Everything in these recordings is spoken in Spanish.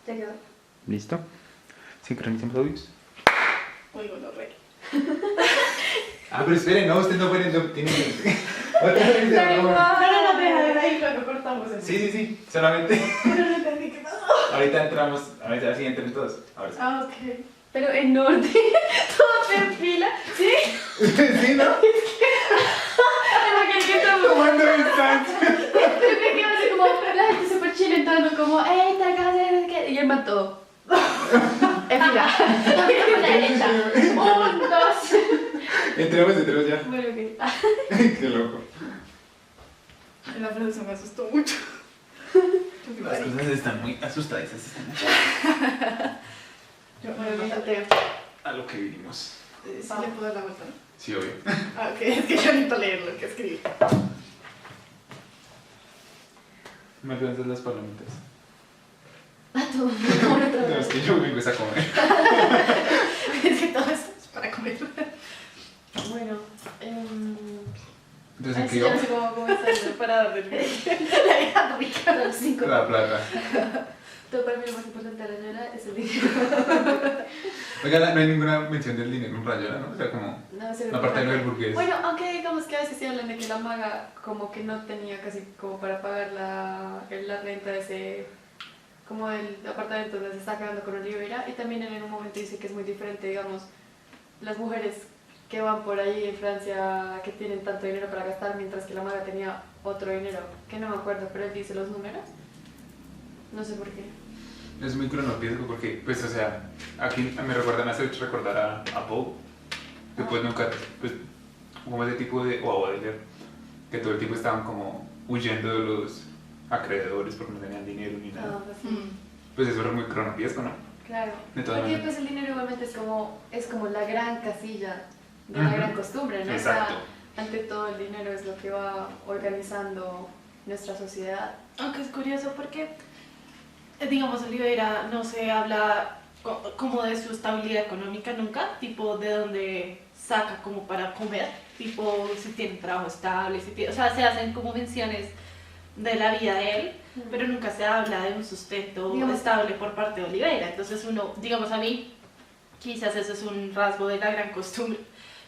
Ya quedó. ¿Listo? Sincronicemos audios. Oigo, no re. Pero esperen, no, usted no puede, no tiene que... Otra vez, No, no. deja ahí, luego cortamos eso. Sí, solamente. Pero no entendí qué pasó. Ahorita entramos, ahorita sí entren todos. Ahora sí. Ah, ok. Pero en orden, todo en fila, ¿sí? ¿Sí, no? Porque que estamos... Tomando distancia. Pero que iba a ser como la gente súper chile entrando como, ¡ey, tal cosa! Y él mató. En fila. En la derecha. 1, 2. Entremos ya. Bueno, ok. Qué loco. La producción me asustó mucho. Las cosas están muy asustadizas. Bueno, fíjate. A lo que vinimos. ¿Sí le puedo dar la vuelta? Sí, obvio. Ah, ok, es que yo necesito leer lo que escribí. ¿Me alcanzas las palomitas? Ah, tú, ¿cómo lo No, es tratas? que yo vengo a comer. Es que todo eso es para comer. Bueno, Entonces, ¿en qué sí, ya no íbamos? sé cómo hacerlo para darle la hija rica a los 5. La plata. Todo para mí lo más importante de la señora es el dinero. Oiga, no hay ninguna mención del dinero en Rayuela, ¿no? O sea, como... No, se La parte de lo del burgués. Bueno, aunque digamos que a veces sí hablan de que la maga como que no tenía casi como para pagar la renta de ese, como del apartamento donde se está quedando con Olivera, y también él en un momento dice que es muy diferente, digamos, las mujeres que van por ahí en Francia que tienen tanto dinero para gastar, mientras que la maga tenía otro dinero, que no me acuerdo, pero él dice los números, no sé por qué. Es muy cronopiesco porque, pues, o sea, aquí me recuerdan, hace mucho recordar a Poe, que pues nunca, pues, como ese tipo de, o a Baudelaire, que todo el tiempo estaban como huyendo de los acreedores porque no tenían dinero ni nada. Ah, sí. Pues eso era muy cronopiesco, ¿no? Claro, De todas porque maneras. pues el dinero igualmente es como la gran casilla de la Ujú. gran costumbre, ¿no? Exacto. O sea, ante todo el dinero es lo que va organizando nuestra sociedad. Aunque es curioso porque, digamos, Oliveira no se habla como de su estabilidad económica nunca, tipo de dónde saca como para comer, tipo si tiene trabajo estable, si tiene, o sea, se hacen como menciones de la vida de él, pero nunca se habla de un sustento Digamos- estable por parte de Oliveira. Entonces uno, digamos a mí, quizás eso es un rasgo de la gran costumbre,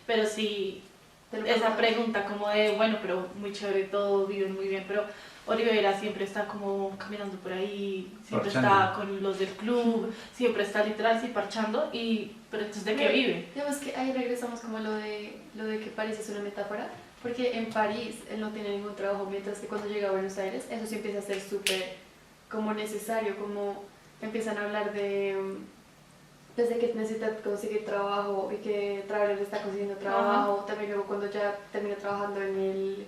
pero sí Te lo esa pregunto. pregunta como de, bueno, pero muy chévere todo, viven muy bien, pero Oliveira siempre está como caminando por ahí, siempre Parchando. está con los del club, siempre está literal así parchando, pero entonces ¿de qué vive? Digamos que ahí regresamos como a lo de que París es una metáfora, porque en París él no tiene ningún trabajo, mientras que cuando llega a Buenos Aires eso sí empieza a ser súper como necesario, como empiezan a hablar desde que necesita conseguir trabajo y que Traveler está consiguiendo trabajo, también luego cuando ya termina trabajando en el,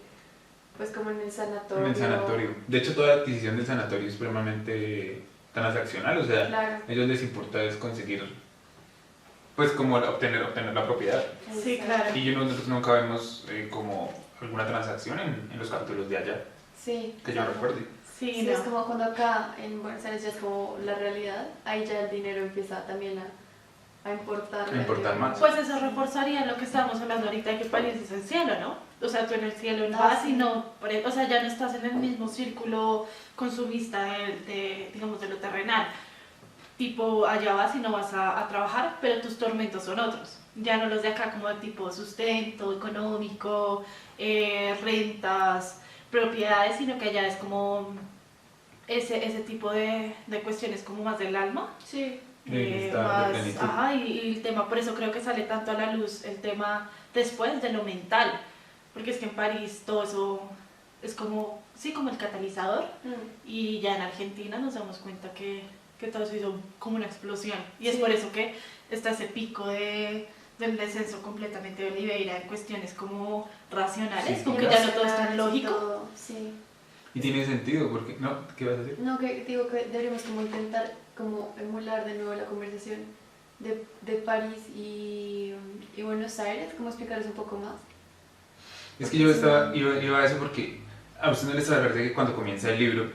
pues como en el sanatorio. En el sanatorio. De hecho, toda la adquisición del sanatorio es supremamente transaccional, o sea, Claro. a ellos les importa es conseguir, pues, como obtener la propiedad. Sí, claro. Y nosotros nunca vemos como alguna transacción en los capítulos de allá, Sí. que yo recuerde. Sí, Sí, no. es como cuando acá en Buenos Aires ya es como la realidad, ahí ya el dinero empieza también a importar. A importar más. Pues eso reforzaría lo que estábamos hablando ahorita, de que París es el cielo, ¿no? O sea, tú en el cielo no vas y no, o sea, ya no estás en el mismo círculo consumista digamos, de lo terrenal. Tipo, allá vas y no vas a trabajar, pero tus tormentos son otros. Ya no los de acá como de tipo sustento, económico, rentas, propiedades, sino que allá es como ese tipo de cuestiones como más del alma. Sí. De bienestar, de plenitud. Ajá, y el tema, por eso creo que sale tanto a la luz el tema después de lo mental, porque es que en París todo eso es como, sí, como el catalizador, y ya en Argentina nos damos cuenta que todo eso hizo como una explosión, y es Sí. por eso que está ese pico del descenso completamente de Oliveira en cuestiones como racionales, Sí, como sí, que ya no todo es tan Racionales y lógico. todo, sí. Y tiene sentido, porque... ¿No? ¿Qué vas a decir? No, que digo que deberíamos como intentar como emular de nuevo la conversación de París y Buenos Aires, como explicarles un poco más. Es que yo iba a eso porque a usted no le sabe verdad que cuando comienza el libro,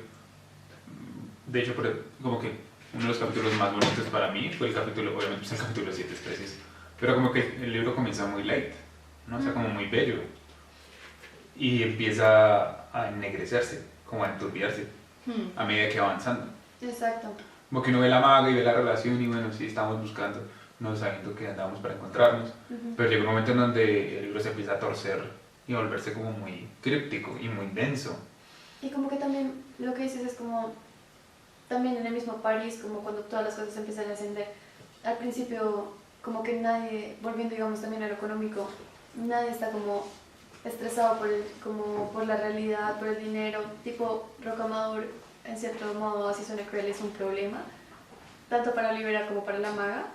de hecho, como que uno de los capítulos más bonitos para mí fue el capítulo, obviamente es el capítulo 7, es precioso, pero como que el libro comienza muy light, ¿no? O sea, como muy bello, y empieza a ennegrecerse, como a enturbiarse a medida que va avanzando. Exacto. como que uno ve la maga y ve la relación y bueno, sí estamos buscando, no sabiendo que andamos para encontrarnos, pero llega un momento en donde el libro se empieza a torcer y a volverse como muy críptico y muy denso. Y como que también lo que dices es como, también en el mismo París, como cuando todas las cosas empiezan a ascender, al principio como que nadie, volviendo digamos también a lo económico, nadie está como estresado como por la realidad, por el dinero, tipo Rocamadour en cierto modo, así suena cruel, es un problema, tanto para Olivera como para la maga,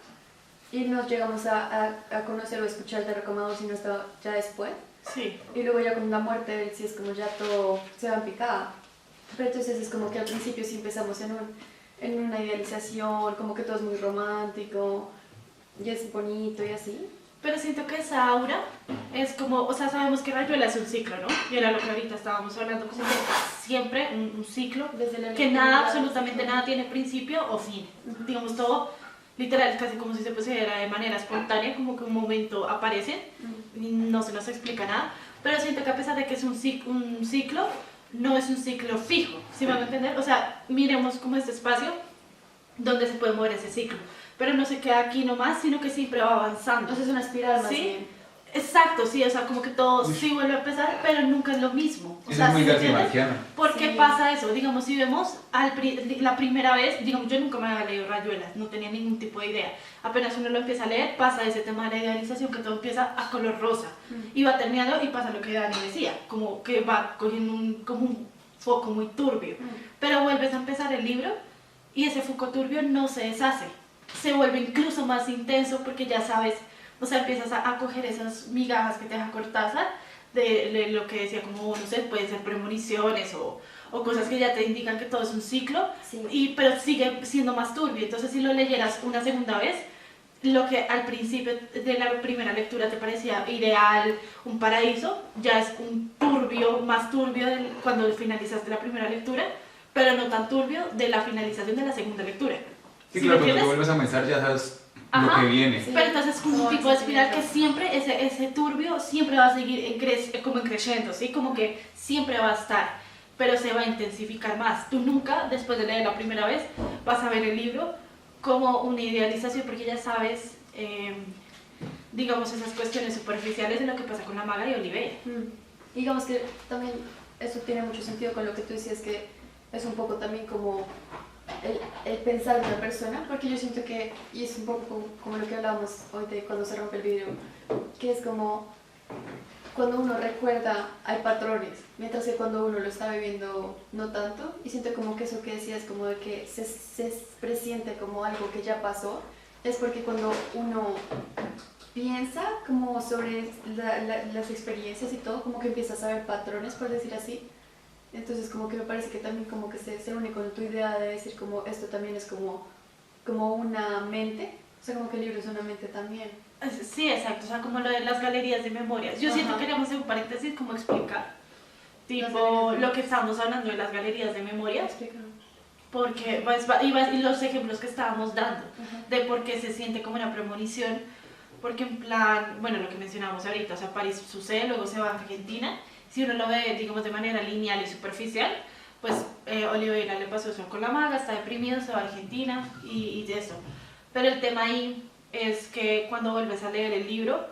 y no llegamos a conocer o escuchar de Rocamadour sino hasta ya después. Sí. Y luego ya con la muerte de él sí es como ya todo se va en picada. Pero entonces es como que al principio sí empezamos en una idealización, como que todo es muy romántico y es bonito y así. Pero siento que esa aura es como, o sea, sabemos que Rayuela es un ciclo, ¿no? Y era lo que ahorita estábamos hablando, como siempre un ciclo, Desde la que nada, absolutamente nada tiene principio o fin. Digamos, todo literal, casi como si se pusiera de manera espontánea, como que un momento aparece y no se nos explica nada. Pero siento que a pesar de que es un ciclo, no es un ciclo fijo, ¿sí me van a entender? O sea, miremos como este espacio donde se puede mover ese ciclo, pero no se queda aquí nomás, sino que siempre va avanzando. Entonces es una espiral más ¿Sí? bien. Exacto, sí, o sea, como que todo sí vuelve a empezar, pero nunca es lo mismo. O Eso sea, es muy ¿sí me entiendes? garcimarquiano. ¿Por qué Sí. pasa eso? Digamos, si vemos la primera vez, digamos, yo nunca me había leído Rayuela, no tenía ningún tipo de idea. Apenas uno lo empieza a leer, pasa ese tema de la idealización, que todo empieza a color rosa. Y va terminando y pasa lo que Dani decía, como que va cogiendo como un foco muy turbio. Pero vuelves a empezar el libro y ese foco turbio no se deshace. Se vuelve incluso más intenso porque ya sabes, o sea, empiezas a coger esas migajas que te deja Cortázar de lo que decía, como, no sé, pueden ser premoniciones o cosas que ya te indican que todo es un ciclo, Sí. pero sigue siendo más turbio. Entonces, si lo leyeras una segunda vez, lo que al principio de la primera lectura te parecía ideal, un paraíso, ya es un turbio, más turbio cuando finalizaste la primera lectura, pero no tan turbio de la finalización de la segunda lectura. Sí, ¿Sí claro, me cuando te entiendes? vuelves a comenzar ya sabes lo Ajá. que viene. Sí. Pero entonces es como un Como tipo de ese espiral que sentimiento. siempre, ese turbio siempre va a seguir como creciendo, ¿sí? Como que siempre va a estar, pero se va a intensificar más. Tú nunca, después de leer la primera vez, vas a ver el libro como una idealización, porque ya sabes, digamos, esas cuestiones superficiales de lo que pasa con la maga y Olivera. Digamos que también eso tiene mucho sentido con lo que tú decías, que es un poco también como el pensar de una persona, porque yo siento que, y es un poco como lo que hablábamos hoy de cuando se rompe el vidrio, que es como cuando uno recuerda hay patrones, mientras que cuando uno lo está viviendo no tanto, y siento como que eso que decías, como de que se presiente como algo que ya pasó, es porque cuando uno piensa como sobre las experiencias y todo, como que empiezas a ver patrones, por decir así. Entonces como que me parece que también como que se une con tu idea de decir como esto también es como una mente, o sea como que el libro es una mente también. Sí, exacto, o sea, como lo de las galerías de memorias. Yo siento que queríamos hacer un paréntesis, como explicar, tipo, lo que estábamos hablando de las galerías de memorias. Explícalo. Porque y los ejemplos que estábamos dando de por qué se siente como una premonición, porque en plan, bueno, lo que mencionábamos ahorita, o sea, París sucede, luego se va a Argentina. Si uno lo ve, digamos, de manera lineal y superficial, pues Olivera le pasó eso con la maga, está deprimido, se va a Argentina y eso. Pero el tema ahí es que cuando vuelves a leer el libro,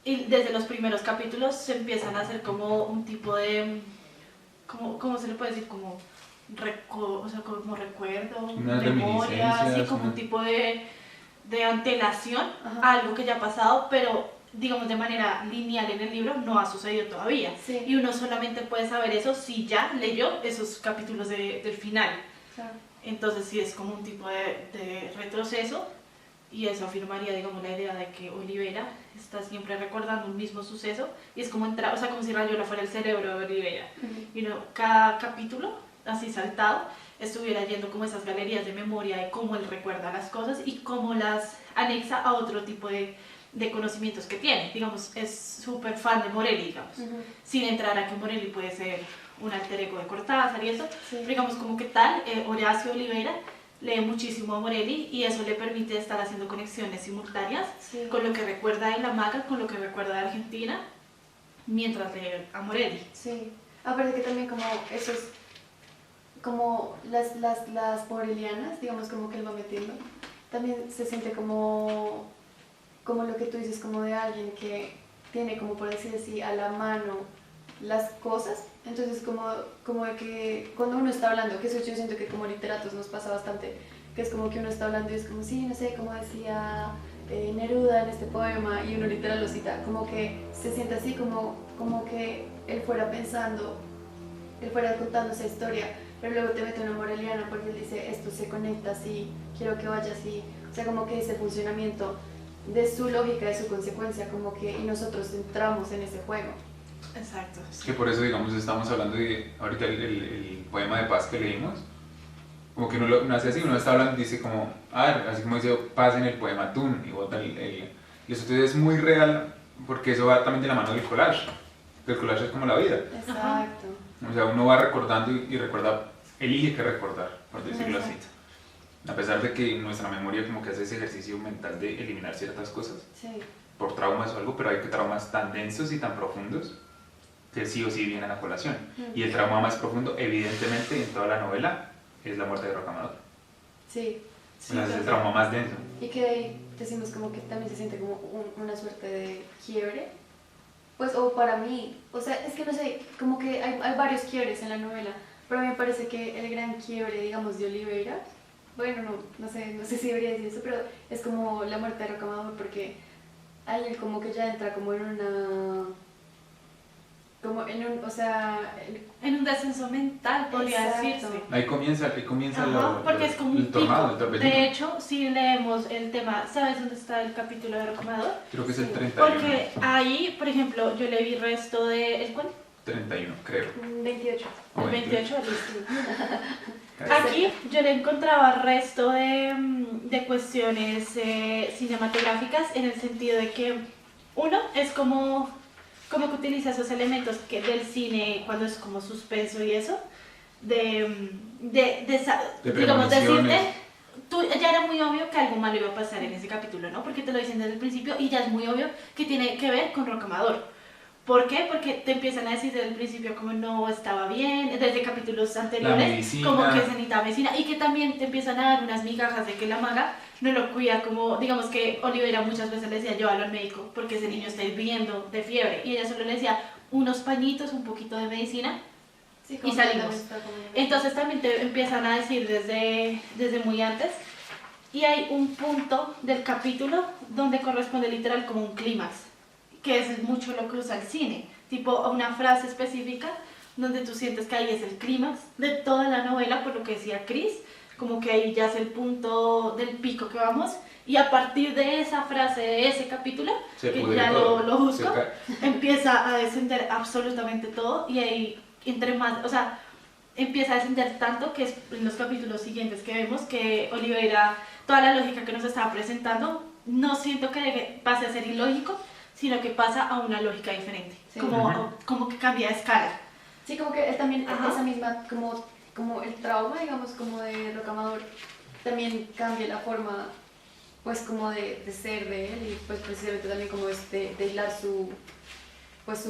y desde los primeros capítulos se empiezan a hacer como un tipo de, ¿cómo se le puede decir? Como o sea, como recuerdo, Unas memoria, así reminiscencias, como un tipo de antelación Ajá. a algo que ya ha pasado, pero digamos de manera lineal en el libro no ha sucedido todavía. Sí. Y uno solamente puede saber eso si ya leyó esos capítulos del final. Claro. Entonces sí es como un tipo de retroceso y eso afirmaría, digamos, la idea de que Olivera está siempre recordando un mismo suceso y es como entrar, o sea, como si Rayuela fuera el cerebro de Olivera. Y uno, cada capítulo así saltado, estuviera yendo como esas galerías de memoria de cómo él recuerda las cosas y cómo las anexa a otro tipo de conocimientos que tiene. Digamos, es súper fan de Morelli, digamos, sin entrar a que Morelli puede ser un alter ego de Cortázar y eso. Sí. Digamos, como que tal, Horacio Olivera lee muchísimo a Morelli y eso le permite estar haciendo conexiones simultáneas Sí. con lo que recuerda de la maga, con lo que recuerda de Argentina, mientras lee a Morelli. Sí. Aparte que también como esos como las borelianas, digamos, como que él va metiendo, también se siente como lo que tú dices, como de alguien que tiene, como por decir así, a la mano las cosas. Entonces como de que cuando uno está hablando, que eso yo siento que como literatos nos pasa bastante, que es como que uno está hablando y es como, sí, no sé, como decía Neruda en este poema, y uno literal lo cita, como que se siente así, como que él fuera pensando, él fuera contando esa historia, pero luego te mete una moreliana porque él dice, esto se conecta así, quiero que vaya así, o sea, como que ese funcionamiento de su lógica, de su consecuencia, como que, y nosotros entramos en ese juego. Exacto. Es que por eso, digamos, estamos hablando de ahorita el poema de paz que leímos, como que uno hace así, uno está hablando y dice como, así como dice paz en el poema Tun, y bota y eso entonces es muy real, porque eso va también de la mano del collage, que el collage es como la vida. Exacto. O sea, uno va recordando y recuerda, elige qué recordar, por decirlo así. A pesar de que nuestra memoria como que hace ese ejercicio mental de eliminar ciertas cosas, Sí. por traumas o algo, pero hay que traumas tan densos y tan profundos que sí o sí vienen a colación. Y el trauma más profundo, evidentemente, en toda la novela, es la muerte de Rocamadour. Sí. O sea, es el trauma más denso. Y que de ahí decimos como que también se siente como una suerte de quiebre. Pues, o para mí, o sea, es que no sé, como que hay varios quiebres en la novela, pero a mí me parece que el gran quiebre, digamos, de Oliveira, bueno, no sé si debería decir eso, pero es como la muerte de Rocamadour, porque ahí él como que ya entra como en una... como en un, o sea... En un descenso mental, podría Exacto. decirse. Ahí comienza Ajá, porque es como un el tornado, el pico. torbellino. De hecho, si leemos el tema, ¿sabes dónde está el capítulo de Rocamadour? Creo que es el Sí. 31. Porque ahí, por ejemplo, yo le vi resto de... ¿El cuál? 31, creo. 28. O El 28. 28, listo. Aquí yo le encontraba resto de cuestiones cinematográficas en el sentido de que uno es como que utiliza esos elementos del cine cuando es como suspenso y eso, De digamos, decirte, premoniciones. ya era muy obvio que algo malo iba a pasar en ese capítulo, ¿no? Porque te lo dicen desde el principio y ya es muy obvio que tiene que ver con Rocamadour. ¿Por qué? Porque te empiezan a decir desde el principio como no estaba bien, desde capítulos anteriores, como que se necesitaba medicina, y que también te empiezan a dar unas migajas de que la maga no lo cuida, como digamos que Oliveira muchas veces le decía llévalo al médico porque ese niño está hirviendo de fiebre, y ella solo le decía unos pañitos, un poquito de medicina, Sí, y salimos. Entonces también te empiezan a decir desde muy antes, y hay un punto del capítulo donde corresponde literal como un clímax, que es mucho lo que usa el cine, tipo una frase específica donde tú sientes que ahí es el clímax de toda la novela, por lo que decía Chris, como que ahí ya es el punto del pico que vamos, y a partir de esa frase, de ese capítulo, que ya lo busco, empieza a descender absolutamente todo, y ahí entre más, o sea, empieza a descender tanto que es en los capítulos siguientes que vemos que Oliveira, toda la lógica que nos estaba presentando, no siento que pase a ser ilógico, sino que pasa a una lógica diferente, Sí. como que cambia de escala. Sí, como que él también, Ajá. esa misma, como el trauma, digamos, como de Rocamadour, también cambia la forma, pues, como de ser de él, y pues precisamente también como de hilar su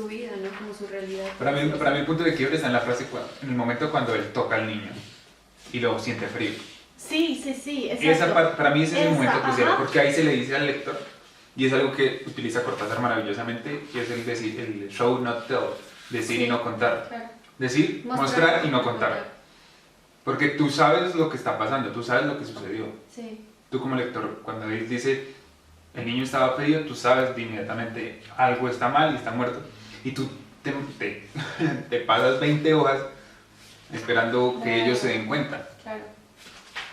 vida, ¿no? Como su realidad. Para mí el punto de quiebre está en la frase, en el momento cuando él toca al niño y lo siente frío. Sí, exacto. Esa parte, para mí ese es el momento crucial, ajá. porque ahí se le dice al lector, y es algo que utiliza Cortázar maravillosamente, que es el decir, el show not tell, decir Sí, y no contar. Claro. Decir, mostrar y no contar. Porque tú sabes lo que está pasando, tú sabes lo que sucedió. Sí. Tú como lector, cuando él dice, el niño estaba frío, tú sabes de inmediatamente algo está mal y está muerto. Y tú te pasas 20 hojas esperando que ellos se den cuenta. Claro.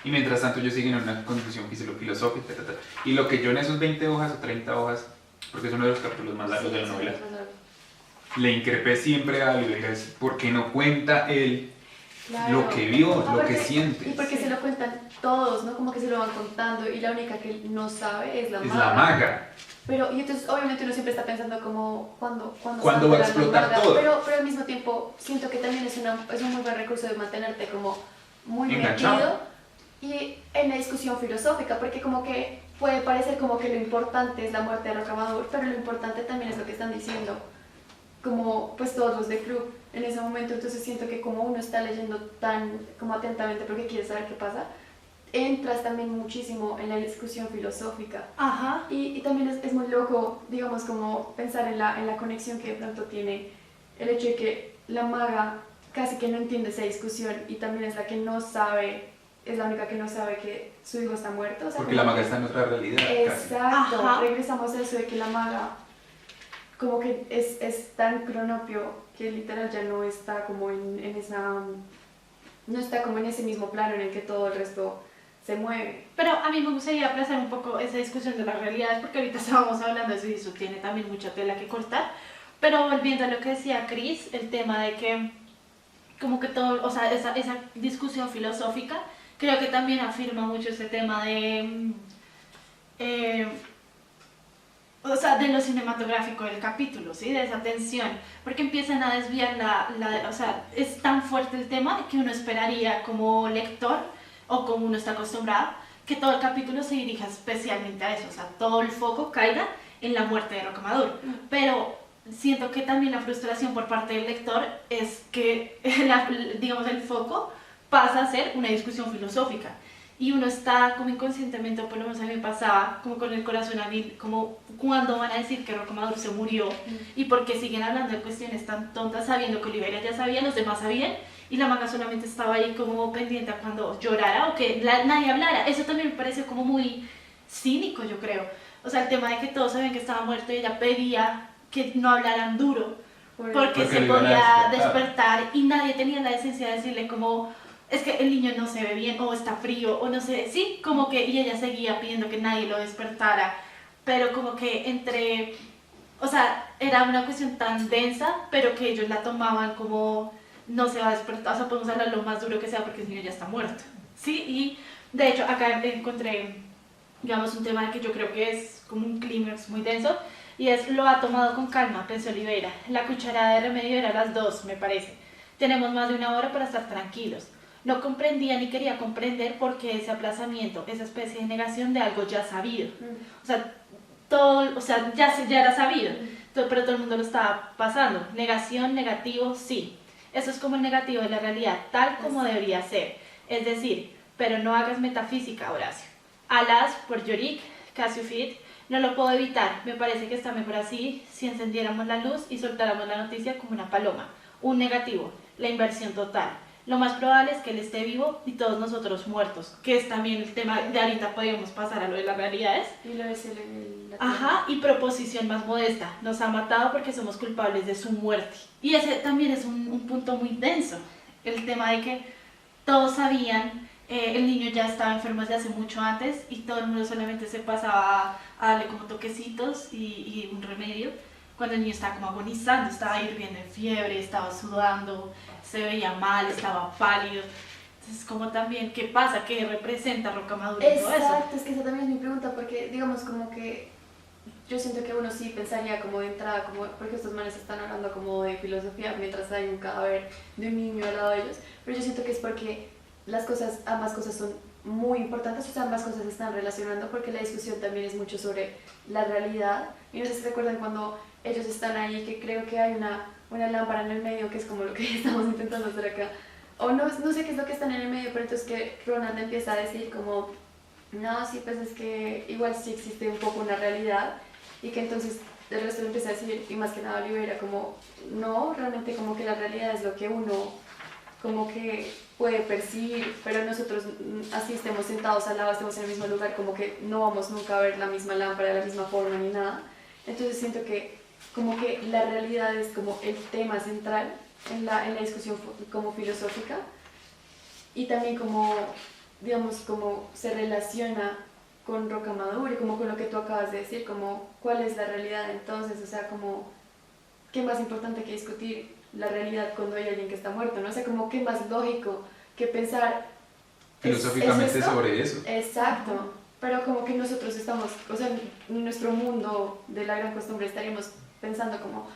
Y mientras tanto ellos siguen en una condición filosófica. Y lo que yo en esos 20 hojas o 30 hojas, porque es uno de los capítulos más largos de la novela, le increpé siempre a Oliveira es por qué no cuenta él lo que vio, lo que siente. Y porque se lo cuentan todos, ¿no? Como que se lo van contando y la única que no sabe es la maga. Es la maga. Pero, y entonces obviamente uno siempre está pensando como ¿Cuándo va a explotar todo? Pero al mismo tiempo siento que también es un muy buen recurso de mantenerte como muy enganchado. metido y en la discusión filosófica, porque como que puede parecer como que lo importante es la muerte de Rocamadour, pero lo importante también es lo que están diciendo como pues todos los de club. en ese momento, entonces siento que como uno está leyendo tan como atentamente porque quiere saber qué pasa, entras también muchísimo en la discusión filosófica. Ajá. Y también es muy loco, digamos, como pensar en la conexión que de pronto tiene el hecho de que la maga casi que no entiende esa discusión y también es la que no sabe, es la única que no sabe que su hijo está muerto. O sea, porque la maga está en otra realidad. Exacto, Ajá. regresamos a eso de que la maga como que es tan cronopio que literal ya no está como en esa, no está como en ese mismo plano en el que todo el resto se mueve. Pero a mí me gustaría aplazar un poco esa discusión de las realidades, porque ahorita estábamos hablando de eso y eso tiene también mucha tela que cortar. Pero volviendo a lo que decía Chris, el tema de que, como que todo, o sea, esa discusión filosófica, creo que también afirma mucho ese tema de, o sea, de lo cinematográfico del capítulo, ¿sí? De esa tensión, porque empiezan a desviar o sea, es tan fuerte el tema que uno esperaría como lector o como uno está acostumbrado, que todo el capítulo se dirija especialmente a eso, o sea, todo el foco caiga en la muerte de Rocamadour. Pero siento que también la frustración por parte del lector es que, digamos, el foco pasa a ser una discusión filosófica. Y uno está como inconscientemente, o por lo menos a mí me pasaba, como con el corazón a mil, como cuando van a decir que Rocamadour se murió y porque siguen hablando de cuestiones tan tontas sabiendo que Oliveira ya sabía, los demás sabían, y la maga solamente estaba ahí como pendiente a cuando llorara o que nadie hablara. Eso también me pareció como muy cínico, yo creo. O sea, el tema de que todos sabían que estaba muerto y ella pedía que no hablaran duro porque se podía despertar y nadie tenía la decencia de decirle como es que el niño no se ve bien o está frío o no sé, sí, como que y ella seguía pidiendo que nadie lo despertara, pero como que entre, o sea, era una cuestión tan densa, pero que ellos la tomaban como no se va a despertar, o sea, podemos hablar lo más duro que sea porque el niño ya está muerto, sí, y de hecho acá encontré, digamos, un tema que yo creo que es como un clímax muy denso, y es lo ha tomado con calma, pensó Oliveira, la cucharada de remedio era las 2, me parece, tenemos más de una hora para estar tranquilos. No comprendía ni quería comprender por qué ese aplazamiento, esa especie de negación de algo ya sabido. O sea, todo, o sea, ya era sabido, pero todo el mundo lo estaba pasando. Negación, negativo, sí. Eso es como el negativo de la realidad, tal como debería ser. Es decir, pero no hagas metafísica, Horacio. Alas, por Yorick, Casiophyte, no lo puedo evitar. Me parece que está mejor así si encendiéramos la luz y soltáramos la noticia como una paloma. Un negativo, la inversión total. Lo más probable es que él esté vivo y todos nosotros muertos, que es también el tema de ahorita podríamos pasar a lo de las realidades. Y lo es Ajá, y proposición más modesta, nos ha matado porque somos culpables de su muerte. Y ese también es un punto muy denso, el tema de que todos sabían, el niño ya estaba enfermo desde hace mucho antes y todo el mundo solamente se pasaba a darle como toquecitos y un remedio, cuando el niño estaba como agonizando, estaba hirviendo en fiebre, estaba sudando, se veía mal, estaba pálido. Entonces, como también, ¿qué pasa? ¿Qué representa Rocamadour en todo eso? Exacto, es que esa también es mi pregunta, porque digamos como que yo siento que uno sí pensaría como de entrada, como porque estos manes están hablando como de filosofía mientras hay un cadáver de un niño al lado de ellos, pero yo siento que es porque ambas cosas son muy importantes, o sea, ambas cosas se están relacionando porque la discusión también es mucho sobre la realidad. Y no sé si recuerdan cuando ellos están ahí, que creo que hay una lámpara en el medio, que es como lo que estamos intentando hacer acá, o no sé qué es lo que están en el medio, pero entonces que Ronan empieza a decir como, no, sí, pues es que igual sí existe un poco una realidad, y que entonces el resto le empieza a decir, y más que nada Oliveira, como, no, realmente como que la realidad es lo que uno como que puede percibir, pero nosotros así estemos sentados al lado, estemos en el mismo lugar, como que no vamos nunca a ver la misma lámpara de la misma forma ni nada. Entonces siento que como que la realidad es como el tema central en la discusión como filosófica, y también como, digamos, como se relaciona con Rocamadour y como con lo que tú acabas de decir, como cuál es la realidad entonces, o sea, como qué más importante que discutir la realidad cuando hay alguien que está muerto, ¿no? O sea, como qué más lógico que pensar filosóficamente ¿es esto? sobre eso. Exacto, pero como que nosotros estamos, o sea, en nuestro mundo de la gran costumbre estaríamos pensando como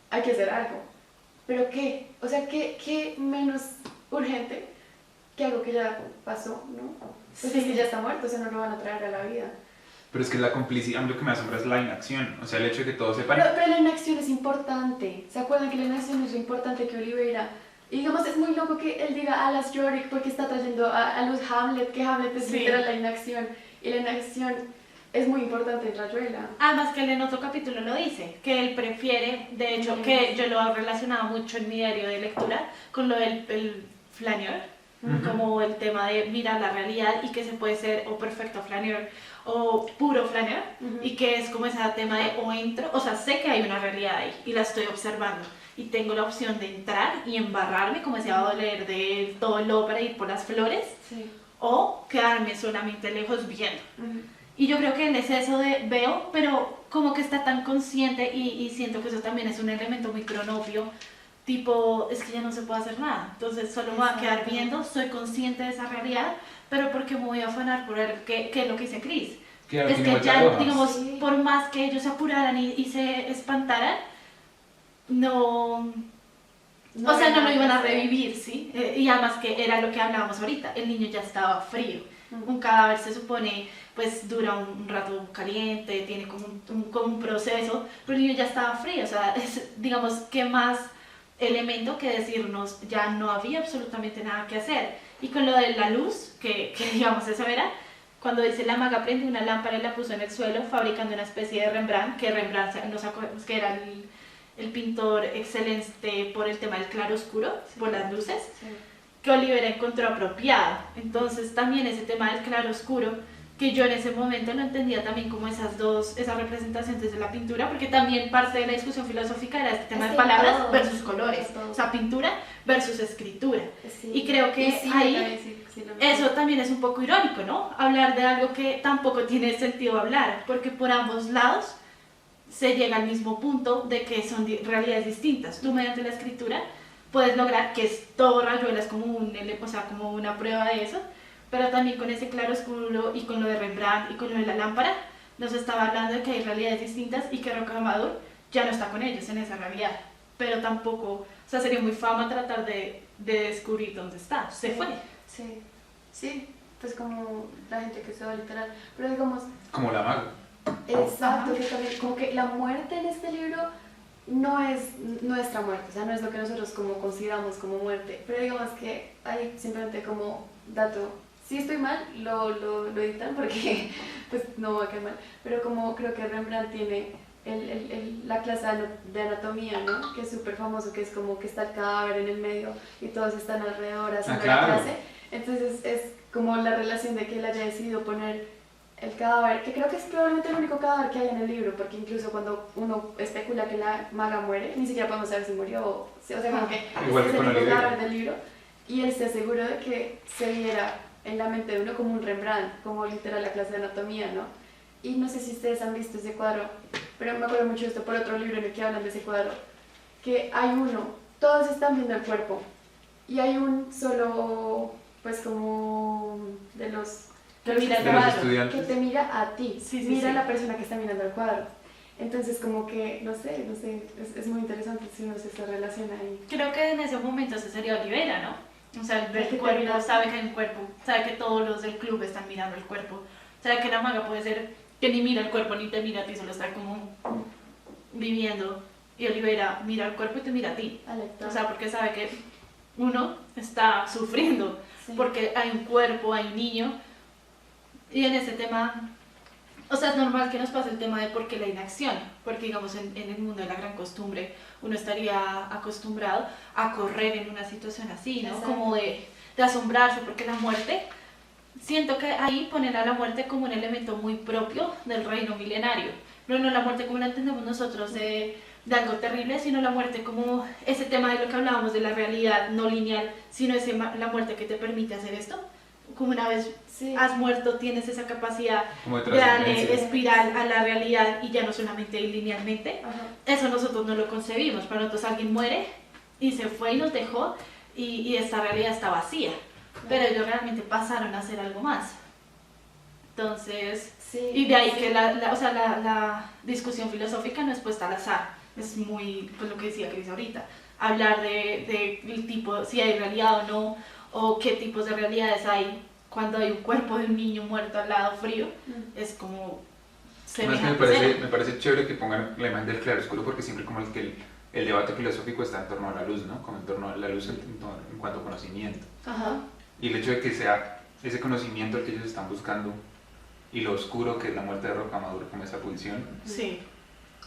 hay que hacer algo, pero ¿qué? O sea, ¿qué menos urgente que algo que ya pasó, ¿no? Pues Sí. es que ya está muerto, o sea, no lo van a traer a la vida. Pero es que la complicidad, a mí lo que me asombra es la inacción, o sea, el hecho de que todos sepan... Pero la inacción es importante. ¿Se acuerdan que la inacción es lo importante que Olivera? Y digamos, es muy loco que él diga Alas Yorick porque está trayendo a los Hamlet, que Hamlet es literal la inacción. Y la inacción es muy importante en Rayuela. Además que él en otro capítulo lo dice, que él prefiere, de hecho, que yo lo he relacionado mucho en mi diario de lectura con lo del el flaneur, como el tema de mirar la realidad y que se puede ser o perfecto flaneur o puro flaneur, y que es como ese tema de o entro, o sea, sé que hay una realidad ahí y la estoy observando y tengo la opción de entrar y embarrarme como decía Baudelaire de todo el ópera y ir por las flores, o quedarme solamente lejos viendo. Y yo creo que él es eso de veo, pero como que está tan consciente y siento que eso también es un elemento muy cronopio, tipo, es que ya no se puede hacer nada, entonces solo me voy a quedar viendo, soy consciente de esa realidad, pero porque me voy a afanar por el, que es lo que dice Chris. Claro, Es que ya, digamos, por más que ellos se apuraran y se espantaran, no o sea, no lo iban a revivir, ¿sí? Y además que era lo que hablábamos ahorita, el niño ya estaba frío. Un cadáver se supone, pues dura un rato caliente, tiene como un proceso, pero el niño ya estaba frío, o sea, digamos, ¿qué más elemento que decirnos ya no había absolutamente nada que hacer? Y con lo de la luz, que digamos eso era, cuando dice la maga prende una lámpara y la puso en el suelo, fabricando una especie de Rembrandt, que Rembrandt nos acordamos que era el pintor excelente por el tema del claro oscuro, por las luces, que Olivera encontró apropiado. Entonces también ese tema del claro oscuro, que yo en ese momento lo entendía también como esas representaciones de la pintura, porque también parte de la discusión filosófica era este tema de palabras versus colores, o sea, pintura versus escritura. Y creo que ahí eso también es un poco irónico, ¿no? Hablar de algo que tampoco tiene sentido hablar, porque por ambos lados se llega al mismo punto de que son realidades distintas. Tú mediante la escritura puedes lograr que todo Rayuela es como como una prueba de eso, pero también con ese claro oscuro y con lo de Rembrandt y con lo de la lámpara nos estaba hablando de que hay realidades distintas y que Rocamadour ya no está con ellos en esa realidad, pero tampoco, o sea, sería muy fama tratar de descubrir dónde está, se fue. Sí, pues como la gente que se va literal, pero digamos... Como la maga. Exacto, que también, como que la muerte en este libro no es nuestra muerte, o sea, no es lo que nosotros como consideramos como muerte, pero digamos que hay simplemente como dato, si estoy mal, lo editan porque pues no va a quedar mal, pero como creo que Rembrandt tiene la clase de anatomía, ¿no? Que es súper famoso, que es como que está el cadáver en el medio y todos están alrededor haciendo la clase, entonces es como la relación de que él haya decidido poner el cadáver, que creo que es probablemente el único cadáver que hay en el libro, porque incluso cuando uno especula que la maga muere, ni siquiera podemos saber si murió, o sea, como que igual es que el con único Olivera cadáver del libro, y él está seguro de que se viera en la mente de uno como un Rembrandt, como literal la clase de anatomía, ¿no? Y no sé si ustedes han visto ese cuadro, pero me acuerdo mucho de esto por otro libro en el que hablan de ese cuadro, que hay todos están viendo el cuerpo, y hay un solo, pues como de los que mira el cuadro, que te mira a ti, mira a la persona que está mirando el cuadro. Entonces como que, no sé, es muy interesante si uno se relaciona ahí. Creo que en ese momento ese sería Olivera, ¿no? O sea, el ver el cuerpo, sabe que hay un cuerpo, sabe que todos los del club están mirando el cuerpo, sabe que la maga puede ser que ni mira el cuerpo ni te mira a ti, solo está como viviendo, y Olivera mira el cuerpo y te mira a ti. O sea, porque sabe que uno está sufriendo, porque hay un cuerpo, hay un niño. Y en ese tema, o sea, es normal que nos pase el tema de por qué la inacción, porque digamos en el mundo de la gran costumbre uno estaría acostumbrado a correr en una situación así, ¿no? Exacto. Como de asombrarse, porque la muerte, siento que ahí ponen a la muerte como un elemento muy propio del reino milenario, no la muerte como la entendemos nosotros de algo terrible, sino la muerte como ese tema de lo que hablábamos de la realidad no lineal, sino la muerte que te permite hacer esto. Como una vez has muerto, tienes esa capacidad de darle espiral a la realidad y ya no solamente linealmente. Eso nosotros no lo concebimos. Para nosotros alguien muere y se fue y nos dejó y esta realidad está vacía. Pero ellos realmente pasaron a hacer algo más. Entonces, y de ahí que la discusión filosófica no es puesta al azar. Es muy, pues lo que decía Cris ahorita, hablar de el tipo, si hay realidad o no, o qué tipos de realidades hay cuando hay un cuerpo de un niño muerto al lado frío, es como Además que semejante me parece chévere que pongan la imagen del claroscuro porque siempre como el debate filosófico está en torno a la luz, ¿no? Como en torno a la luz en cuanto a conocimiento. Ajá. Y el hecho de que sea ese conocimiento el que ellos están buscando y lo oscuro que es la muerte de Rocamadour como esa pulsión, Sí.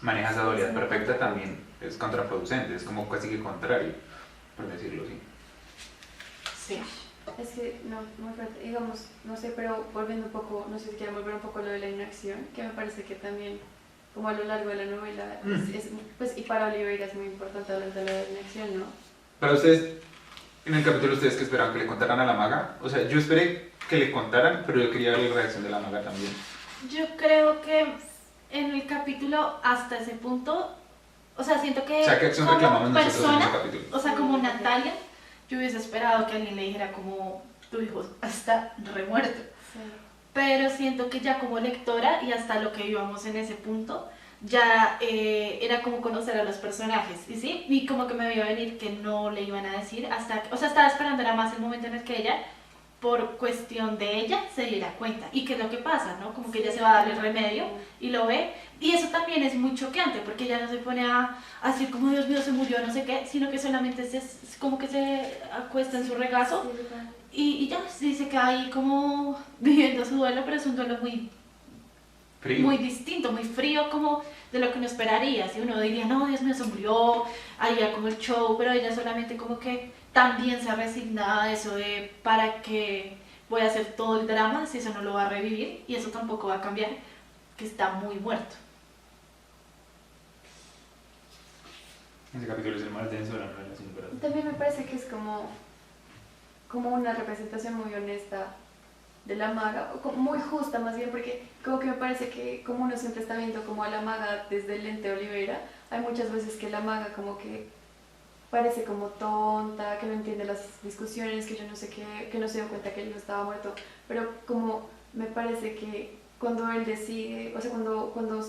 maneja esa dualidad perfecta también es contraproducente, es como casi que contrario, por decirlo así. Sí. Es que, no, muy fuerte, digamos, no sé, pero volviendo un poco, no sé si quieren volver un poco a lo de la inacción, que me parece que también, como a lo largo de la novela, pues, y para Oliveira es muy importante hablar de la inacción, ¿no? Para ustedes, en el capítulo, ¿ustedes que esperaban? ¿Que le contaran a la maga? O sea, yo esperé que le contaran, pero yo quería ver la reacción de la maga también. Yo creo que en el capítulo hasta ese punto, o sea, siento que O sea, ¿qué acción como reclamamos nosotros en persona, ese capítulo? o sea, como Natalia, yo hubiese esperado que alguien le dijera como tu hijo está remuerto. Sí. Pero siento que ya como lectora y hasta lo que íbamos en ese punto, ya era como conocer a los personajes, ¿y sí? Y como que me veía venir que no le iban a decir hasta que, o sea, estaba esperando era más el momento en el que ella, por cuestión de ella, se diera cuenta. ¿Y qué es lo que pasa, no? Como que ella se va a dar el remedio y lo ve. Y eso también es muy choqueante, porque ella no se pone a decir como Dios mío se murió, no sé qué, sino que solamente como que se acuesta en su regazo y ya se queda ahí como viviendo su duelo, pero es un duelo muy Frío. muy distinto, muy frío, como de lo que uno esperaría. Si uno diría, no, Dios mío, se murió, haría como el show, pero ella solamente como que también se ha resignado a eso de para que voy a hacer todo el drama si eso no lo va a revivir y eso tampoco va a cambiar, que está muy muerto. Ese capítulo es el más denso de la novela, sin verdad. También me parece que es como una representación muy honesta de la maga, o muy justa más bien, porque como que me parece que como uno siempre está viendo como a la maga desde el lente de Olivera, hay muchas veces que la maga como que parece como tonta, que no entiende las discusiones, que yo no sé qué, que no se dio cuenta que él no estaba muerto, pero como me parece que cuando él decide, o sea, cuando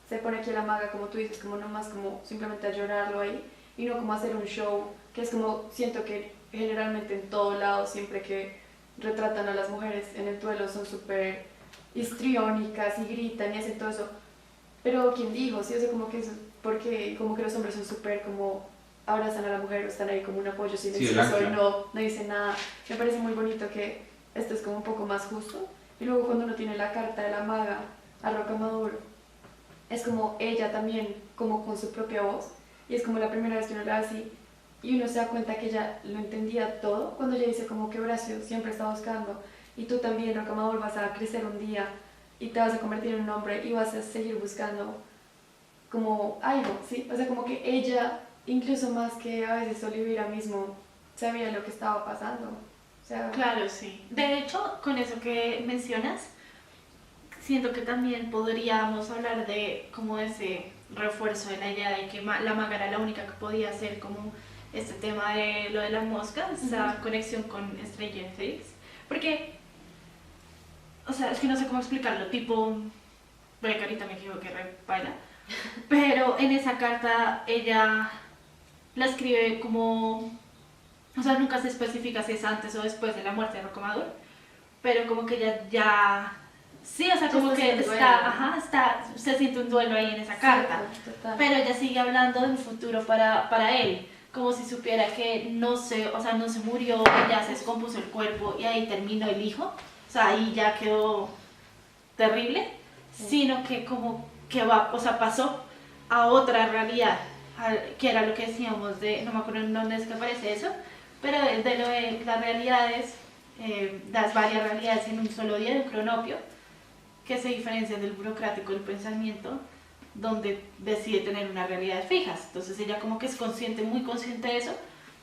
se pone aquí a la maga, como tú dices, como nomás como simplemente a llorarlo ahí, y no como hacer un show, que es como, siento que generalmente en todo lado, siempre que retratan a las mujeres en el duelo son súper histriónicas y gritan y hacen todo eso, pero ¿quién dijo? Sí, o sea, como que eso, porque como que los hombres son súper como abrazan a la mujer o están ahí como un apoyo silencioso y no dicen nada. Me parece muy bonito que esto es como un poco más justo. Y luego cuando uno tiene la carta de la maga a Rocamadour, es como ella también, como con su propia voz, y es como la primera vez que uno la ve así, y uno se da cuenta que ella lo entendía todo, cuando ella dice como que Horacio siempre está buscando, y tú también, Rocamadour, vas a crecer un día, y te vas a convertir en un hombre, y vas a seguir buscando como algo, ¿sí? O sea, como que ella, incluso más que a veces Olivera mismo, sabía lo que estaba pasando. O sea, Claro, sí. De hecho, con eso que mencionas, siento que también podríamos hablar de como ese refuerzo de la idea de que la maga era la única que podía hacer como este tema de lo de la mosca, esa conexión con Stranger Things, porque, o sea, es que no sé cómo explicarlo, tipo, voy a que ahorita me equivoqué, repaila, pero en esa carta ella la escribe como, o sea, nunca se especifica si es antes o después de la muerte de Rocamadour, pero como que ella ya, sí, o sea, como que se siente un duelo ahí en esa carta, total. pero ella sigue hablando de un futuro para él, como si supiera que no se murió, ya se descompuso el cuerpo y ahí terminó el hijo, o sea, ahí ya quedó terrible, sino que como que va, o sea, pasó a otra realidad, que era lo que decíamos de, no me acuerdo en dónde es que aparece eso, pero de lo de las realidades, las varias realidades en un solo día, de un cronopio, que se diferencian del burocrático del pensamiento, donde decide tener unas realidades fijas. Entonces ella como que es consciente, muy consciente de eso,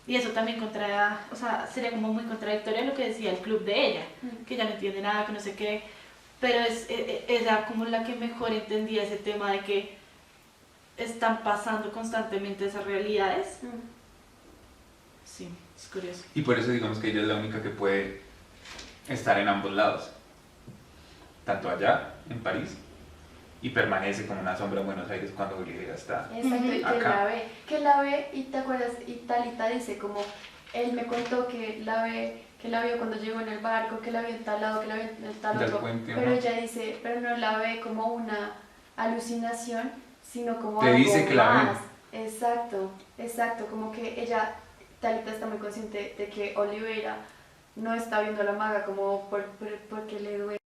y eso también o sea, sería como muy contradictorio a lo que decía el club de ella, que ella no entiende nada, que no sé qué, pero era como la que mejor entendía ese tema de que están pasando constantemente esas realidades. Sí, es curioso. Y por eso digamos que ella es la única que puede estar en ambos lados, tanto allá, en París, y permanece como una sombra en Buenos Aires cuando Olivera está Exacto, y acá. que la ve, y te acuerdas, y Talita dice como, él me contó que la vio cuando llegó en el barco, que la vio en tal lado, que la vio en tal Del otro, puente, pero ajá. ella dice, pero no la ve como una alucinación, sino como Te algo dice que la ven. más. Exacto, exacto, como que ella, Talita está muy consciente de que Olivera no está viendo a la maga como porque le duele